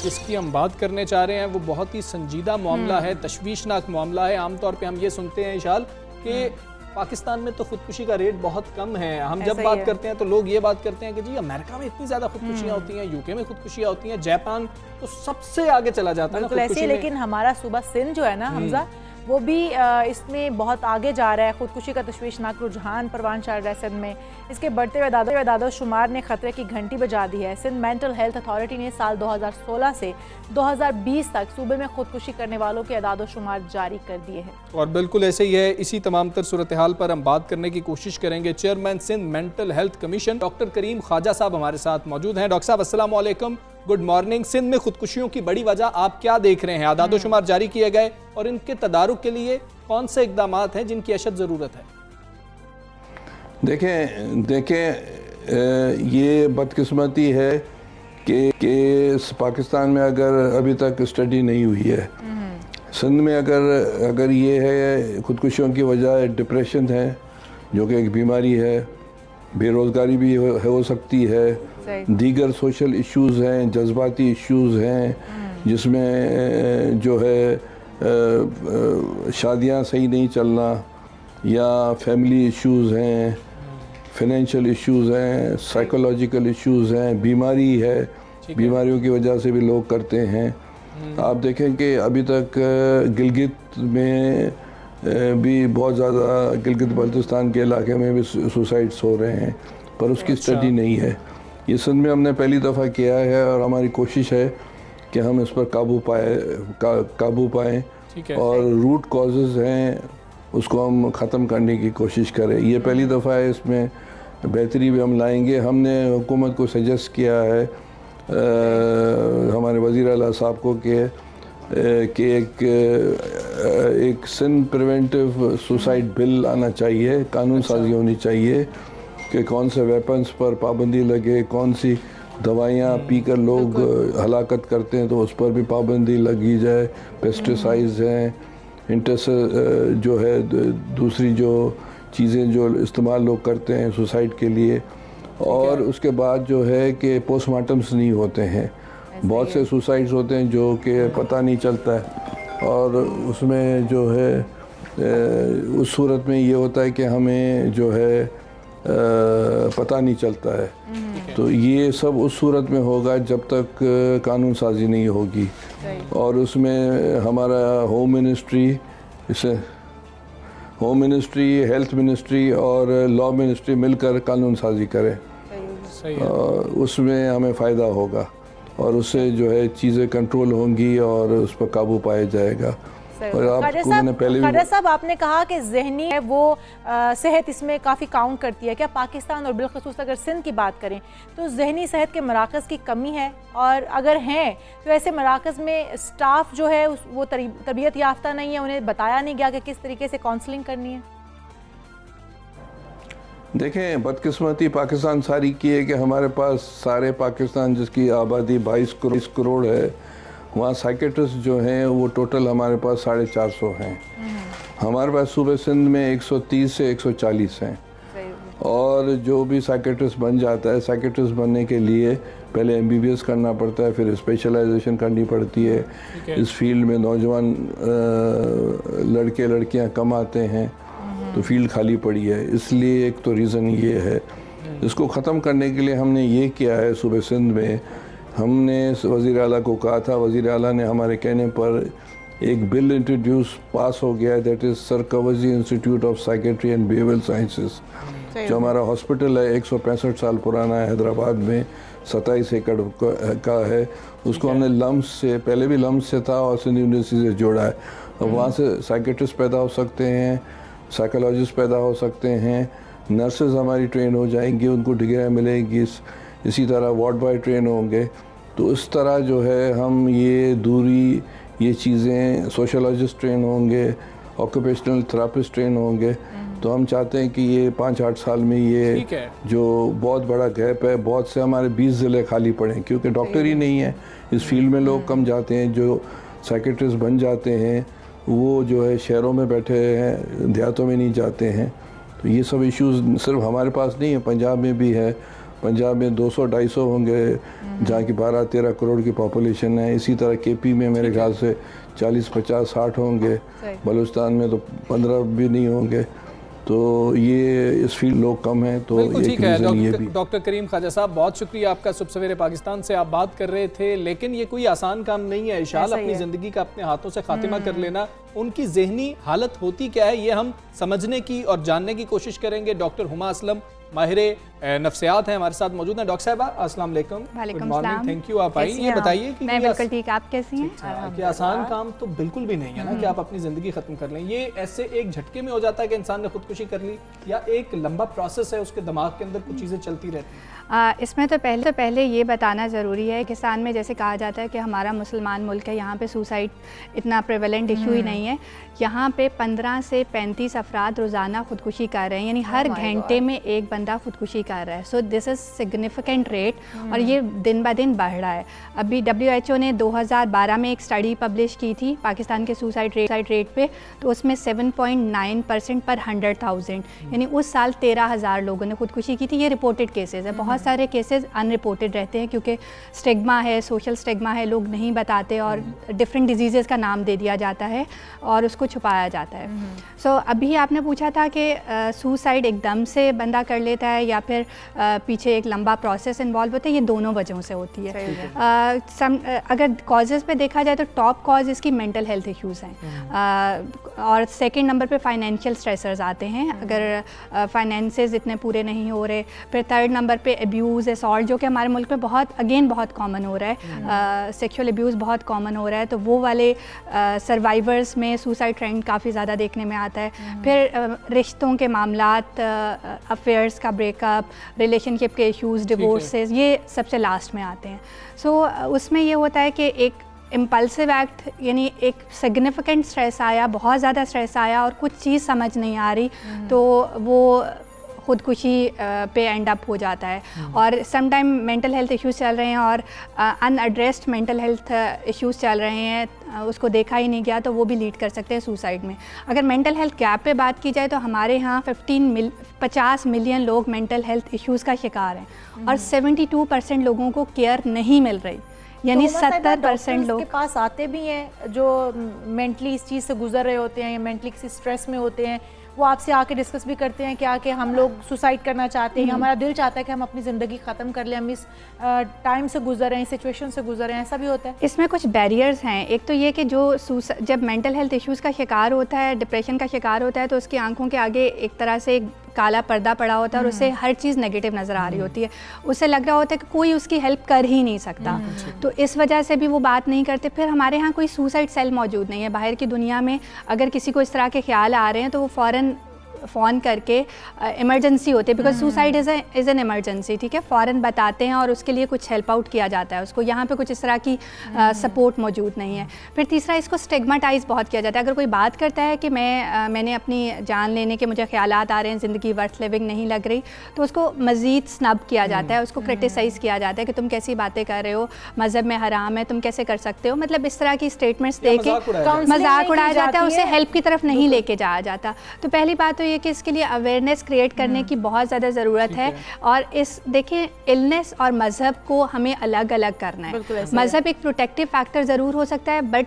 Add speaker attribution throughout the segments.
Speaker 1: जिसकी हम बात करने चाह रहे हैं वो बहुत ही संजीदा मामला है, तशवीशनाक मामला है। आमतौर पे हम ये सुनते हैं इशाल कि पाकिस्तान में तो खुदकुशी का रेट बहुत कम है। हम जब बात करते हैं तो लोग ये बात करते हैं कि जी अमेरिका में इतनी ज़्यादा खुदकुशियाँ होती हैं, यूके में खुदकुशियाँ होती हैं, जापान तो सबसे आगे चला जाता है ना खुदकुशी में।
Speaker 2: लेकिन हमारा सूबा सिंध जो है ना हमजा, वो भी इसमें बहुत आगे जा रहा है। खुदकुशी का तशवीशनाक रुझान परवान चढ़ रहा है सिंध में। इसके बढ़ते हुए दादो शुमार ने खतरे की घंटी बजा दी है। सिंध मेंटल हेल्थ अथॉरिटी ने साल 2016 से 2020 तक सूबे में खुदकुशी करने वालों के दादो शुमार जारी कर दिए हैं। और
Speaker 1: बिल्कुल ऐसे ही है। इसी तमाम तर सूरत हाल पर हम बात करने की कोशिश करेंगे। Chairman Sindh mental health commission doctor Karim Khwaja sahab हमारे साथ मौजूद हैं। डॉक्टर साहब अस्सलाम वालेकुम, गुड मॉर्निंग। सिंध में खुदकुशियों की बड़ी वजह आप क्या देख रहे हैं? आदादो शुमार जारी किए गए और इनके तदारुक के लिए कौन से इकदाम हैं जिनकी अशद ज़रूरत है?
Speaker 3: देखें ये बदकिस्मती है कि पाकिस्तान में अगर अभी तक स्टडी नहीं हुई है, सिंध में अगर ये है खुदकुशियों की वजह डिप्रेशन है जो कि एक बीमारी है, बेरोज़गारी भी हो सकती है, दीगर सोशल इश्यूज़ हैं, जज्बाती इश्यूज़ हैं जिसमें जो है शादियां सही नहीं चलना या फैमिली इश्यूज़ हैं, फाइनेंशियल इश्यूज़ हैं, साइकोलॉजिकल इश्यूज़ हैं, बीमारी है, बीमारियों की वजह से भी लोग करते हैं। आप देखें कि अभी तक गिलगित में भी बहुत ज़्यादा, गिलगित बल्तिस्तान के इलाके में भी सुसाइड्स हो रहे हैं, पर उसकी स्टडी नहीं है। ये सिंध में हमने पहली दफ़ा किया है और हमारी कोशिश है कि हम इस पर काबू पाएँ और रूट कॉजेज़ हैं उसको हम ख़त्म करने की कोशिश करें। ये पहली दफ़ा है, इसमें बेहतरी भी हम लाएंगे। हमने हुकूमत को सजेस्ट किया है हमारे वज़ीर आला साहब को कि एक सिंध प्रिवेंटिव सुसाइड बिल आना चाहिए, कानून साजी होनी चाहिए कि कौन से वेपन्स पर पाबंदी लगे, कौन सी दवाइयाँ पीकर लोग हलाकत करते हैं तो उस पर भी पाबंदी लगी जाए, पेस्टिसाइड्स हैं, जो है दूसरी जो चीज़ें जो इस्तेमाल लोग करते हैं सुसाइड के लिए, और उसके बाद जो है कि पोस्टमार्टम्स नहीं होते हैं। बहुत से सुसाइड्स होते हैं जो कि पता नहीं चलता है और उसमें जो है उस सूरत में ये होता है कि हमें जो है पता नहीं चलता है। तो ये सब उस सूरत में होगा जब तक कानून साजी नहीं होगी और उसमें हमारा होम मिनिस्ट्री, हेल्थ मिनिस्ट्री और लॉ मिनिस्ट्री मिलकर कानून साजी करें, उसमें हमें फ़ायदा होगा और उससे जो है चीज़ें कंट्रोल होंगी और उस पर काबू पाया जाएगा। और आपको मैंने पहले भी
Speaker 2: साहब आपने कहा कि ज़हनी है वो सेहत इसमें काफ़ी काउंट करती है। क्या पाकिस्तान और बिलखसूस अगर सिंध की बात करें तो ज़हनी सेहत के मराकज़ की कमी है, और अगर हैं तो ऐसे मराकज़ में स्टाफ जो है वो तरबियत याफ्ता नहीं है, उन्हें बताया नहीं गया कि किस तरीके से काउंसलिंग करनी है?
Speaker 3: देखें बदकिस्मती पाकिस्तान सारी की है कि हमारे पास सारे पाकिस्तान जिसकी आबादी 22 करोड़ है, वहाँ साइकेट्रिस्ट जो हैं वो टोटल हमारे पास 450 हैं। हमारे पास सूबे सिंध में 130 से 140 हैं और जो भी साइकेट्रिस्ट बन जाता है, साइकेट्रिस्ट बनने के लिए पहले MBBS करना पड़ता है, फिर स्पेशलाइजेशन करनी पड़ती है। इस फील्ड में नौजवान लड़के लड़कियाँ कम आते हैं तो फील्ड खाली पड़ी है, इसलिए एक तो रीज़न ये है। इसको ख़त्म करने के लिए हमने ये किया है, सूबे सिंध में हमने वज़ीर आला को कहा था, वज़ीर आला ने हमारे कहने पर एक बिल इंट्रोड्यूस पास हो गया है, दैट इज़ सरकवजी institute of psychiatry and behavioural sciences, जो हमारा हॉस्पिटल है 165 साल पुराना है, हैदराबाद में 27 एकड़ का है। उसको हमने लम्स से, पहले भी लम्स से था और सिंध यूनिवर्सिटी से जोड़ा है। और वहाँ से साइकेट्रिस्ट पैदा हो सकते हैं, साइकोलॉजिस्ट पैदा हो सकते हैं, नर्सेज हमारी ट्रेन हो जाएंगी, उनको डिग्रियाँ मिलेंगी, इसी तरह वार्ड बॉय ट्रेन होंगे। तो इस तरह जो है हम ये चीज़ें, सोशलॉजिस्ट ट्रेन होंगे, ऑक्यूपेशनल थेरापिस्ट ट्रेन होंगे। तो हम चाहते हैं कि ये 5-8 साल में ये जो बहुत बड़ा गैप है, बहुत से हमारे 20 ज़िले खाली पड़े क्योंकि डॉक्टर ही नहीं है इस फील्ड में, लोग कम जाते हैं। जो साइकेट्रिस्ट बन जाते हैं वो जो है शहरों में बैठे हैं, देहातों में नहीं जाते हैं। तो ये सब इश्यूज़ सिर्फ हमारे पास नहीं है, पंजाब में भी है पंजाब में 200-250 होंगे, जहाँ की 12-13 करोड़ की पॉपुलेशन है। इसी तरह केपी में मेरे ख्याल से 40-50-60 होंगे, बलूचिस्तान में तो 15 भी नहीं होंगे। तो ये इस फील्ड लोग कम हैं, तो
Speaker 1: बिल्कुल
Speaker 3: एक
Speaker 1: ठीक है।
Speaker 3: रीज़न ये भी।
Speaker 1: डॉक्टर करीम ख्वाजा साहब, बहुत शुक्रिया आपका। सुबह सवेरे पाकिस्तान से आप बात कर रहे थे, लेकिन ये कोई आसान काम नहीं है इशाल, अपनी ज़िंदगी का अपने हाथों से खात्मा कर लेना। उनकी जहनी हालत होती क्या है, ये हम समझने की और जानने की कोशिश करेंगे। डॉक्टर हुमा असलम माहिर नफ्सियात हैं, हमारे साथ मौजूद हैं। डॉक्टर साहबा अस्सलाम वालेकुम।
Speaker 4: वालेकुम
Speaker 1: गुड मॉर्निंग,
Speaker 4: सलाम।
Speaker 1: Thank you. आप आई, ये बताइए कि
Speaker 4: मैं बिल्कुल ठीक, आप कैसी हैं?
Speaker 1: कि आसान काम तो बिल्कुल भी नहीं है ना कि आप अपनी ज़िंदगी ख़त्म कर लें। ये ऐसे एक झटके में हो जाता है कि इंसान ने खुदकुशी कर ली, या एक लंबा प्रोसेस है, उसके दिमाग के अंदर कुछ चीज़ें चलती रहती हैं?
Speaker 4: इसमें तो पहले ये बताना ज़रूरी है, पाकिस्तान में जैसे कहा जाता है कि हमारा मुसलमान मुल्क है, यहाँ पे सुसाइड इतना प्रेवलेंट इशू ही नहीं है। यहाँ पे 15 से 35 अफराद रोज़ाना खुदकुशी कर रहे हैं, यानी हर घंटे में एक बंदा खुदकुशी कर रहा है। So this is significant rate, और ये दिन ब दिन बढ़ रहा है। अभी WHO ने 2012 में एक स्टडी पब्लिश की थी पाकिस्तान के सुसाइड रेट पे, तो उसमें 7.9% पर 100,000, यानी उस साल 13,000 लोगों ने खुदकुशी की थी। ये रिपोर्टेड केसेस है, बहुत सारे केसेस अनरिपोर्टेड रहते हैं क्योंकि स्टिग्मा है, सोशल स्टिग्मा है, लोग नहीं बताते और डिफरेंट डिजीज़ेज़ का नाम दे दिया जाता है और उसको छुपाया जाता है। सो अभी आपने पूछा था कि सुसाइड एकदम से बंदा कर लेता है या फिर पीछे एक लंबा प्रोसेस इन्वॉल्व होता है, ये दोनों वजहों से होती है। अगर कॉजेज़ पे देखा जाए तो टॉप कॉज इसकी मेंटल हेल्थ इश्यूज़ हैं, और सेकंड नंबर पे फाइनेंशियल स्ट्रेसर्स आते हैं, अगर फाइनेंसेस इतने पूरे नहीं हो रहे। फिर थर्ड नंबर पे अब्यूज़, असॉल्ट, जो कि हमारे मुल्क में बहुत कॉमन हो रहा है, सेक्सुअल अब्यूज़ बहुत कॉमन हो रहा है, तो वो वाले सर्वाइवर्स में सुसाइड ट्रेंड काफ़ी ज़्यादा देखने में आता है। फिर रिश्तों के मामलात, अफेयर्स का ब्रेकअप, रिलेशनशिप के इश्यूज़, डिवोर्सेस, ये सबसे लास्ट में आते हैं। सो उसमें ये होता है कि एक इम्पल्सिव एक्ट, यानी एक सिग्निफिकेंट स्ट्रेस आया, बहुत ज़्यादा स्ट्रेस आया और कुछ चीज़ समझ नहीं आ रही, तो वो खुदकुशी पे एंड अप हो जाता है। और some time mental health issues चल रहे हैं और अनएड्रेस्ड मेंटल हेल्थ इश्यूज़ चल रहे हैं, उसको देखा ही नहीं गया, तो वो भी लीड कर सकते हैं सुसाइड में। अगर मेंटल हेल्थ गैप पे बात की जाए तो हमारे यहाँ 50 मिलियन लोग मेंटल हेल्थ इश्यूज़ का शिकार हैं और 72% लोगों को केयर नहीं मिल रही, यानी 70% लोग
Speaker 2: के पास आते भी हैं जो मेंटली इस चीज़ से गुजर रहे होते हैं या मेंटली किसी स्ट्रेस में होते हैं, वो आपसे आके डिस्कस भी करते हैं क्या कि हम लोग सुसाइड करना चाहते हैं, हमारा दिल चाहता है कि हम अपनी ज़िंदगी ख़त्म कर लें, हम इस टाइम से गुजर रहे हैं, सिचुएशन से गुजर रहे हैं, ऐसा भी होता है?
Speaker 4: इसमें कुछ बैरियर्स हैं। एक तो ये कि जो जब मेंटल हेल्थ इश्यूज़ का शिकार होता है, डिप्रेशन का शिकार होता है, तो उसकी आंखों के आगे एक तरह से काला पर्दा पड़ा होता है और उसे हर चीज़ नेगेटिव नज़र आ रही होती है। उसे लग रहा होता है कि कोई उसकी हेल्प कर ही नहीं सकता, तो इस वजह से भी वो बात नहीं करते। फिर हमारे यहाँ कोई सुसाइड सेल मौजूद नहीं है। बाहर की दुनिया में अगर किसी को इस तरह के ख्याल आ रहे हैं तो वो फ़ौरन फ़ोन करके इमरजेंसी होती है, because suicide is an emergency, ठीक है, फ़ौरन बताते हैं और उसके लिए कुछ हेल्प आउट किया जाता है उसको। यहाँ पे कुछ इस तरह की सपोर्ट मौजूद नहीं है। फिर तीसरा, इसको स्टिग्माटाइज बहुत किया जाता है। अगर कोई बात करता है कि मैंने अपनी जान लेने के मुझे ख्यालात आ रहे हैं, ज़िंदगी वर्थ लिविंग नहीं लग रही, तो उसको मज़ीद स्नब किया जाता है, उसको क्रिटिसाइज़ किया जाता है कि तुम कैसी बातें कर रहे हो, मज़हब में हराम है, तुम कैसे कर सकते हो, मतलब इस तरह की स्टेटमेंट्स दे के मजाक उड़ाया जाता है, उसे हेल्प की तरफ नहीं लेके जाया जाता। तो पहली बात तो ये कि इसके लिए अवेयरनेस क्रिएट करने की बहुत ज़्यादा ज़रूरत है। और देखिए, इलनेस और मज़हब को हमें अलग अलग करना है। मज़हब एक प्रोटेक्टिव फैक्टर ज़रूर हो सकता है, बट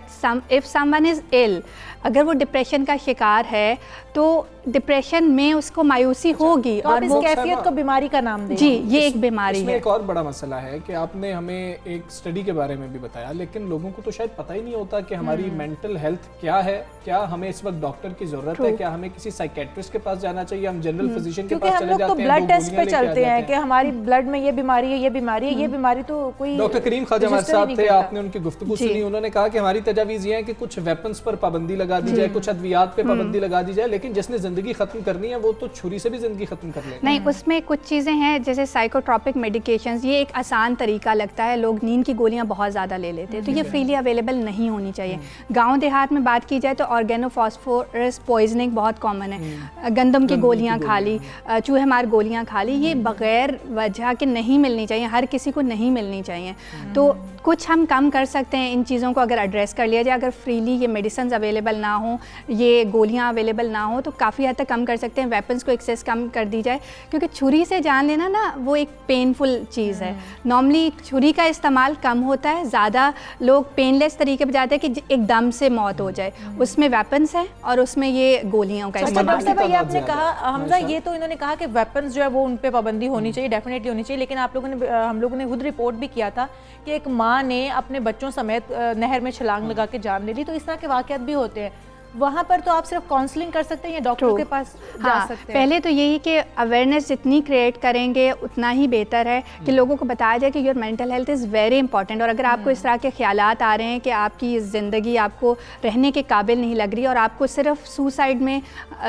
Speaker 4: इफ़ समवन इज़ इल, अगर वो डिप्रेशन का शिकार है तो डिप्रेशन में उसको मायूसी होगी,
Speaker 2: तो
Speaker 4: और
Speaker 2: इस
Speaker 4: वो
Speaker 2: कैफियत को बीमारी का नाम दें।
Speaker 4: जी, ये एक बीमारी है।
Speaker 1: एक और बड़ा मसला है कि आपने हमें एक स्टडी के बारे में भी बताया, लेकिन लोगों को तो शायद पता ही नहीं होता कि हमारी मेंटल हेल्थ क्या है, क्या हमें इस वक्त डॉक्टर की जरूरत है, क्या हमें किसी साइकेट्रिस्ट के पास जाना चाहिए, हम जनरल फिजिशियन के पास चले जाते हैं,
Speaker 2: तो ब्लड टेस्ट पे चलते हैं कि हमारी ब्लड में ये बीमारी है, ये बीमारी है, ये बीमारी, तो कोई
Speaker 1: डॉक्टर करीम ख्वाजा हमारे साथ थे, आपने उनकी गुफ्तगू सुनी, उन्होंने कहा कि हमारी तजावीज़ ये है कि कुछ वेपन्स पर पाबंदी लगा दी जाए, कुछ अद्वियात पे पाबंदी लगा दी जाए, लेकिन जिसने जिंदगी खत्म करनी है वो तो छुरी से भी जिंदगी खत्म कर लेगा।
Speaker 4: नहीं, उसमें कुछ चीज़ें हैं जैसे साइकोट्रॉपिक मेडिकेशंस, ये एक आसान तरीका लगता है, लोग नींद की गोलियां बहुत ज़्यादा ले लेते हैं, तो ये फ्रीली अवेलेबल नहीं होनी चाहिए। गांव देहात में बात की जाए तो ऑर्गेनोफॉस्फोरस पॉइजनिंग बहुत कॉमन है, गंदम की गोलियां खा ली, चूहे मार गोलियां खा ली, ये बग़ैर वजह के नहीं मिलनी चाहिए, हर किसी को नहीं मिलनी चाहिए। तो कुछ हम कम कर सकते हैं इन चीज़ों को अगर एड्रेस कर लिया जाए। अगर फ्रीली ये मेडिसिन अवेलेबल ना हो, ये गोलियां अवेलेबल ना हो, तो काफ़ी हद तक कम कर सकते हैं। वेपन्स को एक्सेस कम कर दी जाए, क्योंकि छुरी से जान लेना ना वो एक पेनफुल चीज़ है। नॉर्मली छुरी का इस्तेमाल कम होता है, ज़्यादा लोग पेनलेस तरीके पर जाते हैं कि एकदम से मौत हो जाए। उसमें वेपन्स हैं और उसमें ये गोलियों का
Speaker 2: अच्छा डॉक्टर
Speaker 4: इस्तेमाल।
Speaker 2: साहब, ये आपने कहा हमजा, ये तो इन्होंने कहा कि वेपन्स जो है वो उन पे पाबंदी होनी चाहिए, डेफिनेटली होनी चाहिए, लेकिन आप लोगों ने हम लोगों ने खुद रिपोर्ट भी किया था कि एक माँ ने अपने बच्चों समेत नहर में छलांग लगा के जान ले ली। तो इस तरह के वाकयात भी होते हैं, वहाँ पर तो आप सिर्फ काउंसलिंग कर सकते हैं या डॉक्टर के पास जा सकते हैं?
Speaker 4: पहले तो यही कि अवेयरनेस जितनी क्रिएट करेंगे उतना ही बेहतर है कि लोगों को बताया जाए कि your mental health is very important. और अगर आपको इस तरह के ख्यालात आ रहे हैं कि आपकी ज़िंदगी आपको रहने के काबिल नहीं लग रही और आपको सिर्फ सुसाइड में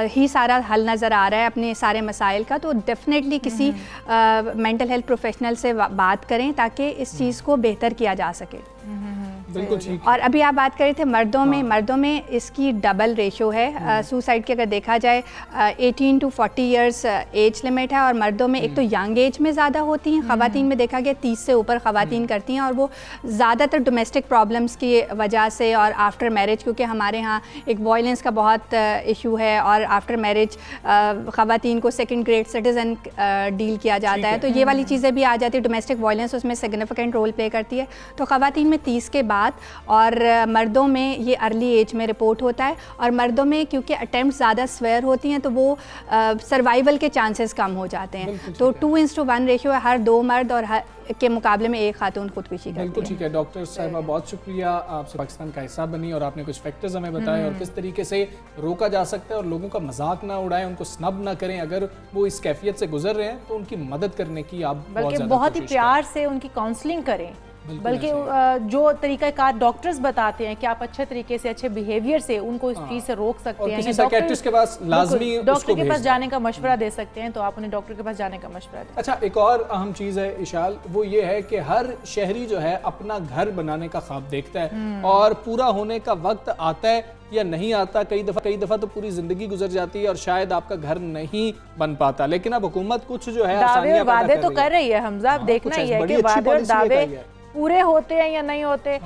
Speaker 4: ही सारा हल नज़र आ रहा है अपने सारे मसाइल का, तो डेफिनेटली किसी मेंटल हेल्थ प्रोफेशनल से बात करें ताकि इस चीज़ को बेहतर किया जा सके।
Speaker 1: बिल्कुल ठीक।
Speaker 4: और अभी आप बात कर रहे थे मर्दों में इसकी डबल रेशो है। सुसाइड की अगर देखा जाए 18 to 40 इयर्स एज लिमिट है, और मर्दों में एक तो यंग एज में ज़्यादा होती हैं, ख़वातीन में देखा गया 30 से ऊपर ख़वातीन करती हैं, और वो ज़्यादातर डोमेस्टिक प्रॉब्लम्स की वजह से और आफ्टर मैरिज, क्योंकि हमारे यहाँ एक वायलेंस का बहुत इशू है और आफ्टर मैरिज ख़वातीन को सेकेंड ग्रेड सिटीज़न डील किया जाता है, तो ये वाली चीज़ें भी आ जाती है। डोमेस्टिक वायलेंस उसमें सिग्निफिकेंट रोल प्ले करती है। तो ख़वातीन में 30 के बाद और मर्दों में ये अर्ली एज में रिपोर्ट होता है, और मर्दों में क्योंकि अटेम्प्ट ज़्यादा स्वेयर होती हैं तो वो सर्वाइवल के चांसेस कम हो जाते हैं। तो 2:1 रेशियो है, हर 2 मर्द और के मुकाबले में एक खातून खुदकुशी करती है।
Speaker 1: बिल्कुल ठीक है डॉक्टर साहिबा, बहुत शुक्रिया, आपसे पाकिस्तान का हिस्सा बनी और आपने कुछ फैक्टर्स हमें बताए और किस तरीके से रोका जा सकता है, और लोगों का मजाक ना उड़ाएं, उनको स्नब ना करें। अगर वो इस कैफियत से गुजर रहे हैं तो उनकी मदद करने की आप
Speaker 2: बल्कि बहुत ही प्यार से उनकी काउंसलिंग करें, बल्कि जो तरीक़ाकार डॉक्टर्स बताते हैं कि आप अच्छे तरीके से, अच्छे बिहेवियर से उनको इस चीज़ से रोक सकते हैं।
Speaker 1: किसी साइकियाट्रिस्ट के पास लाजमी
Speaker 2: डॉक्टर के पास जाने का मशवरा दे सकते हैं, तो आप उन्हें डॉक्टर के पास जाने का मशवरा दें। अच्छा,
Speaker 1: एक और अहम चीज़ है इशाल, वो ये है कि हर शहरी जो है अपना घर बनाने का ख्वाब देखता है, और पूरा होने का वक्त आता है या नहीं आता, कई दफ़ा तो पूरी ज़िंदगी गुजर जाती है और शायद आपका घर नहीं बन पाता। लेकिन अब हुकूमत कुछ जो है
Speaker 2: दावे और वादे तो कर रही है हमजा, देखना ही है कि वादे और दावे पूरे होते हैं या नहीं होते।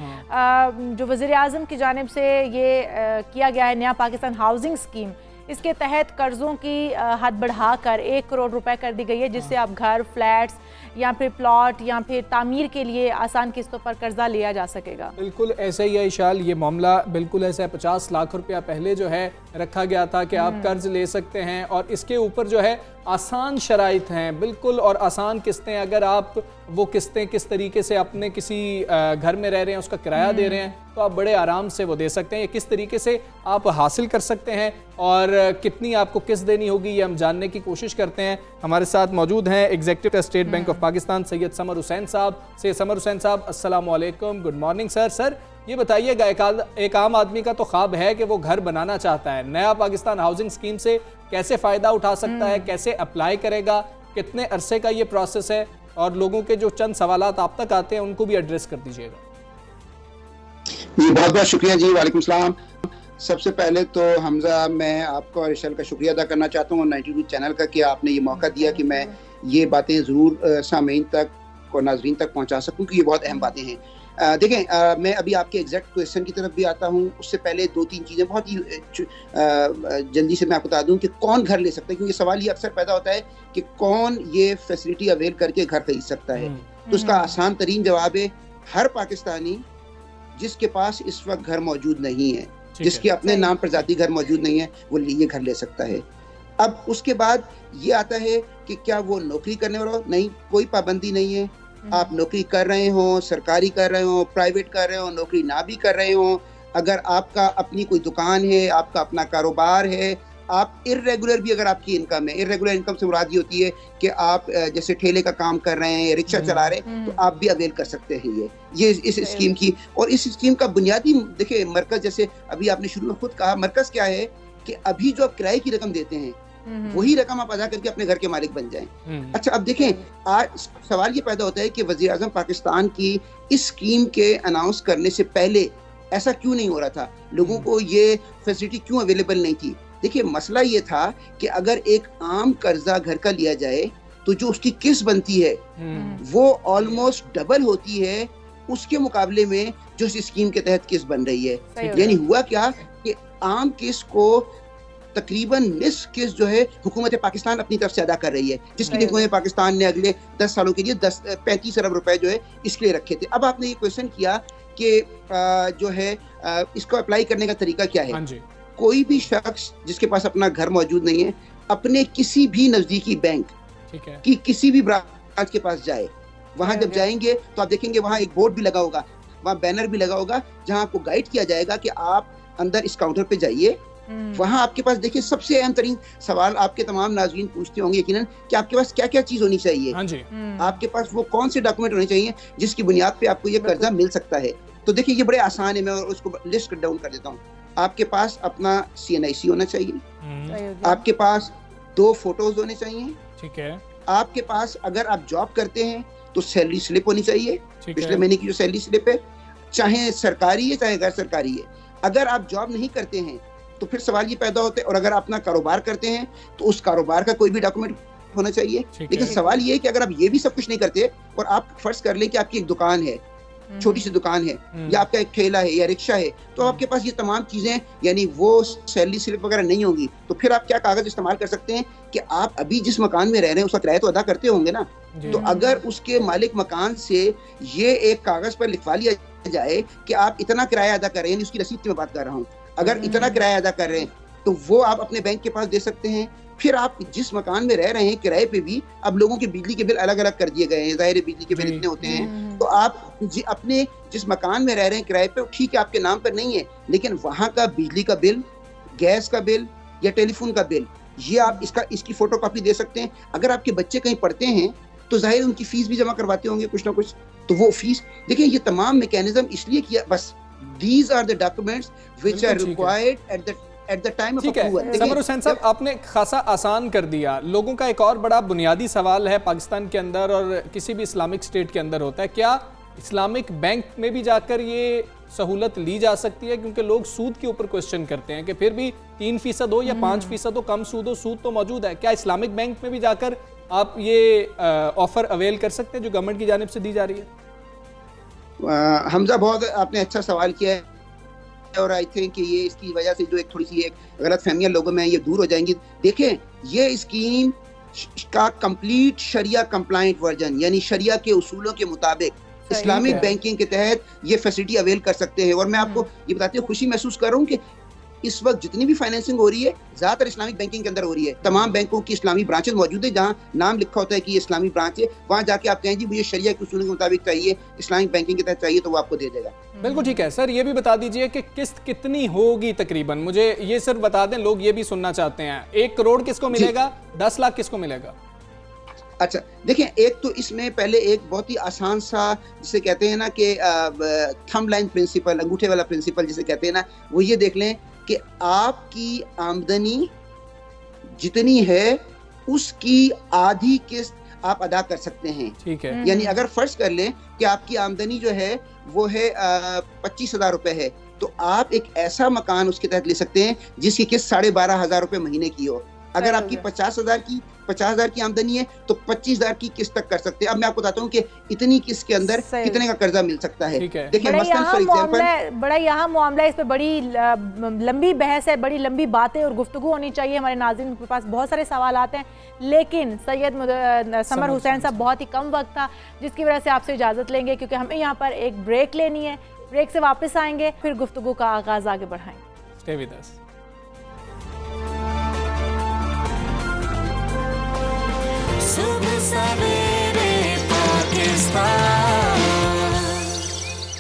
Speaker 2: जो वज़ीर आज़म की जानिब से ये किया गया है नया पाकिस्तान हाउसिंग स्कीम, इसके तहत कर्ज़ों की हद बढ़ाकर 1 करोड़ रुपए कर दी गई है, जिससे आप घर, फ्लैट्स या फिर प्लॉट या फिर तामीर के लिए आसान किस्तों पर कर्जा लिया जा सकेगा।
Speaker 1: बिल्कुल ऐसे ही है इशाल, ये मामला बिल्कुल ऐसा है। 50 लाख रुपया पहले जो है रखा गया था कि आप कर्ज ले सकते हैं, और इसके ऊपर जो है आसान शराइत हैं बिल्कुल, और आसान किस्तें, अगर आप वो किस्तें किस तरीके से अपने किसी घर में रह रहे हैं उसका किराया दे रहे हैं तो आप बड़े आराम से वो दे सकते हैं। ये किस तरीके से आप हासिल कर सकते हैं और कितनी आपको किस्त देनी होगी, ये हम जानने की कोशिश करते हैं। हमारे साथ मौजूद हैं executive state bank of Pakistan Syed summer Hussain साहब। सैयद समर हुसैन साहब, अस्सलाम वालेकुम, गुड मॉर्निंग सर। सर ये बताइएगा, एक आम आदमी का तो ख्वाब है कि वो घर बनाना चाहता है, नया पाकिस्तान हाउसिंग स्कीम से कैसे फ़ायदा उठा सकता है, कैसे अप्लाई करेगा, कितने अरसे का ये प्रोसेस है, और लोगों के जो चंद सवालात आप तक आते हैं उनको भी एड्रेस कर दीजिएगा।
Speaker 5: जी बहुत बहुत शुक्रिया जी, वालेकुम सलाम। सबसे पहले तो हमजा मैं आपका और इशल का शुक्रिया अदा करना चाहता हूँ 92 चैनल का कि आपने ये मौका दिया कि मैं ये बातें ज़रूर सामीन तक और नाजरीन तक पहुँचा सकूँ, कि ये बहुत अहम बातें हैं। देखें, मैं अभी आपके एग्जैक्ट क्वेश्चन की तरफ भी आता हूँ। उससे पहले 2-3 चीज़ें बहुत ही जल्दी से मैं आपको बता दूँ कि कौन घर ले सकता है, क्योंकि सवाल ये अक्सर पैदा होता है कि कौन ये फैसिलिटी अवेल करके घर खरीद सकता है। तो उसका आसान तरीन जवाब है, हर पाकिस्तानी जिसके पास इस वक्त घर मौजूद नहीं है, जिसके अपने नाम पर ज़ाती घर मौजूद नहीं है, वो ये घर ले सकता है। अब उसके बाद ये आता है कि क्या वो नौकरी करने वाला हो? नहीं, कोई पाबंदी नहीं है। आप नौकरी कर रहे हो, सरकारी कर रहे हो, प्राइवेट कर रहे हो, नौकरी ना भी कर रहे हो, अगर आपका अपनी कोई दुकान है, आपका अपना कारोबार है, आप इर्रेगुलर भी अगर आपकी इनकम है, इर्रेगुलर इनकम से मुराद ये होती है कि आप जैसे ठेले का काम कर रहे हैं, रिक्शा चला रहे हैं, तो आप भी अवेल कर सकते हैं ये इस स्कीम की। और इस स्कीम का बुनियादी देखिए मरकज, जैसे अभी आपने शुरू में खुद कहा, मरकज क्या है कि अभी जो आप किराए की रकम देते हैं वही रकम आप अदा करके अपने घर के मालिक बन जाएं। अच्छा, अब देखें, आज सवाल ये पैदा होता है कि वज़ीर आज़म पाकिस्तान की इस स्कीम के अनाउंस करने से पहले ऐसा क्यों नहीं हो रहा था, लोगों को ये फैसिलिटी क्यों अवेलेबल नहीं थी। देखिए, मसला ये था कि अगर एक आम कर्जा घर का लिया जाए तो जो उसकी किस्त बनती है वो ऑलमोस्ट डबल होती है उसके मुकाबले में जो इस स्कीम के तहत किस्त बन रही है।
Speaker 2: सही हो
Speaker 5: यानी
Speaker 2: गया।
Speaker 5: हुआ क्या कि आम किस्त को तकरीबन निस्फ किस्त जो है हुकूमत पाकिस्तान अपनी तरफ से अदा कर रही है, जिसके लिए
Speaker 2: सही
Speaker 5: हुकूमत पाकिस्तान ने अगले 10 सालों के लिए 35 अरब रुपए जो है इसके लिए रखे थे। अब आपने ये क्वेश्चन किया कि जो है इसको अप्लाई करने का तरीका क्या है।
Speaker 1: हाँ जी।
Speaker 5: कोई भी शख्स जिसके पास अपना घर मौजूद नहीं है, अपने किसी भी नजदीकी बैंक
Speaker 1: ठीक है।
Speaker 5: की किसी भी ब्रांच के पास जाए, वहां
Speaker 2: सही हो
Speaker 5: जब
Speaker 2: गया।
Speaker 5: जाएंगे तो आप देखेंगे वहां एक बोर्ड भी लगा होगा, वहां बैनर भी लगा होगा, जहां आपको गाइड किया जाएगा कि आप अंदर इस काउंटर पे जाइए। वहां आपके पास देखिए सबसे अहम तरीन सवाल आपके तमाम नाज़रीन पूछते होंगे यकीनन कि आपके पास क्या क्या चीज होनी चाहिए।
Speaker 1: हाँ जी।
Speaker 5: आपके पास वो कौन से डॉक्यूमेंट होने चाहिए जिसकी बुनियाद पे आपको ये कर्जा मिल सकता है। तो देखिए ये बड़े आसान है, मैं उसको लिस्ट डाउन कर देता हूँ। आपके पास अपना CNIC होना चाहिए,
Speaker 2: सही हो गया।
Speaker 5: आपके पास 2 फोटोज होने चाहिए,
Speaker 1: ठीक है।
Speaker 5: आपके पास अगर आप जॉब करते हैं तो सैलरी स्लिप होनी चाहिए,
Speaker 1: ठीक
Speaker 5: पिछले
Speaker 1: है।
Speaker 5: महीने की जो सैलरी स्लिप है, चाहे सरकारी है चाहे गैर सरकारी है। अगर आप जॉब नहीं करते हैं तो फिर सवाल ये पैदा होता है, और अगर आप अपना कारोबार करते हैं तो उस कारोबार का कोई भी डॉक्यूमेंट होना चाहिए।
Speaker 1: ठीक
Speaker 5: लेकिन
Speaker 1: है।
Speaker 5: सवाल ये है कि अगर आप ये भी सब कुछ नहीं करते और आप फर्ज कर लें कि आपकी एक दुकान है, छोटी सी दुकान है, या आपका एक ठेला है या रिक्शा है, तो आपके पास ये तमाम चीजें यानी वो सैलरी स्लिप वगैरह नहीं होंगी, तो फिर आप क्या कागज इस्तेमाल कर सकते हैं कि आप अभी जिस मकान में रह रहे हैं उसका किराया तो अदा करते होंगे ना।
Speaker 1: जी।
Speaker 5: तो अगर उसके मालिक मकान से ये एक कागज पर लिखवा लिया जाए कि आप इतना किराया अदा कर रहे हैं, उसकी रसीद की मैं बात कर रहा हूँ, अगर इतना किराया अदा कर रहे हैं तो वो आप अपने बैंक के पास दे सकते हैं। फिर आप जिस मकान में रह रहे हैं किराए पे भी अब लोगों के बिजली के बिल अलग अलग कर दिए गए हैं, जाहिर है बिजली के बिल
Speaker 1: जी।
Speaker 5: इतने होते हैं, तो आप अपने जिस मकान में रह रहे हैं किराए पे, ठीक है आपके नाम पर नहीं है, लेकिन वहां का बिजली का बिल, गैस का बिल या टेलीफोन का बिल, ये आप इसकी फोटो कॉपी दे सकते हैं। अगर आपके बच्चे कहीं पढ़ते हैं तो जाहिर उनकी फीस भी जमा करवाते होंगे कुछ ना कुछ, तो वो फीस देखिए, ये तमाम मैकेनिज्म इसलिए किया, बस these are the documents which are
Speaker 1: बिल्कुल ठीक है।
Speaker 5: Required at the time of
Speaker 1: ठीक है।
Speaker 5: अप्रूवल।
Speaker 1: समर हुसैन साहब, आपने खासा आसान कर दिया। लोगों का एक और बड़ा बुनियादी सवाल है पाकिस्तान के अंदर और किसी भी इस्लामिक स्टेट के अंदर होता है, क्या इस्लामिक बैंक में भी जाकर ये सहूलत ली जा सकती है? क्योंकि लोग सूद के ऊपर क्वेश्चन करते हैं कि फिर भी 3% हो या 5% हो, कम सूद हो, सूद तो मौजूद है। क्या इस्लामिक बैंक में भी जाकर आप ये ऑफर अवेल कर सकते हैं जो गवर्नमेंट की जानिब से दी जा रही है?
Speaker 5: हमजा, बहुत आपने अच्छा सवाल किया है, और आई थिंक कि ये इसकी वजह से जो एक थोड़ी सी एक गलत फहमियां लोगों में ये दूर हो जाएंगी। देखें, ये स्कीम का कंप्लीट शरिया कंप्लाइंट वर्जन, यानी शरिया के उसूलों के मुताबिक इस्लामिक
Speaker 1: है।
Speaker 5: बैंकिंग के तहत ये फैसिलिटी अवेल कर सकते हैं। और मैं आपको ये बताते हुए खुशी महसूस कर रहा हूँ कि इस वक्त जितनी भी फाइनेंसिंग हो रही है ज्यादातर इस्लामिक बैंकिंग के अंदर हो रही है। तमाम बैंकों की इस्लामी ब्रांचेस मौजूद है, जहां नाम लिखा होता है कि ये इस्लामी ब्रांच है, वहां जाके आप कहें जी मुझे शरिया के उसूलों के मुताबिक चाहिए, इस्लामिक बैंकिंग के तहत चाहिए, तो वो आपको दे देगा।
Speaker 1: बिल्कुल ठीक है। सर, ये भी बता दीजिए कि किस्त कितनी होगी तकरीबन? मुझे ये सिर्फ बता दें, लोग ये भी सुनना चाहते हैं। 1 करोड़ किसको मिलेगा, 10 लाख किसको मिलेगा?
Speaker 5: अच्छा, देखें, एक तो इसमें पहले एक बहुत ही आसान सा जिसे कहते हैं ना कि थंब लाइन प्रिंसिपल, अंगूठे वाला प्रिंसिपल जिसे कहते हैं ना, वो ये देख लें कि आपकी आमदनी जितनी है उसकी आधी किस्त आप अदा कर सकते हैं।
Speaker 1: ठीक है।
Speaker 5: यानी अगर फर्ज कर लें कि आपकी आमदनी जो है वो है 25,000 रुपए है, तो आप एक ऐसा मकान उसके तहत ले सकते हैं जिसकी किस्त 12,500 रुपए महीने की हो। अगर आपकी 50,000 की आमदनी है तो 25,000 की किस्त तक कर सकते हैं। अब मैं आपको बताता हूँ कि इतनी किस्त के अंदर
Speaker 2: सही।
Speaker 5: कितने का कर्जा मिल सकता है।
Speaker 1: ठीक है।
Speaker 5: देखिए,
Speaker 2: बड़ा
Speaker 5: मसलन फॉर एग्जांपल,
Speaker 2: बड़ा यहाँ मामला है, इस पे बड़ी लंबी बहस है, बड़ी लंबी बातें और गुफ्तगू होनी चाहिए। हमारे नाज़रीन के पास बहुत सारे सवाल आते हैं, लेकिन सैयद समर हुसैन साहब, बहुत ही कम वक्त था जिसकी वजह से आपसे इजाज़त लेंगे, क्योंकि हमें यहाँ पर एक ब्रेक लेनी है। ब्रेक से वापस आएंगे, फिर गुफ्तगू का आगाज़ आगे बढ़ाएंगे।
Speaker 1: Stay with us.
Speaker 6: सुबह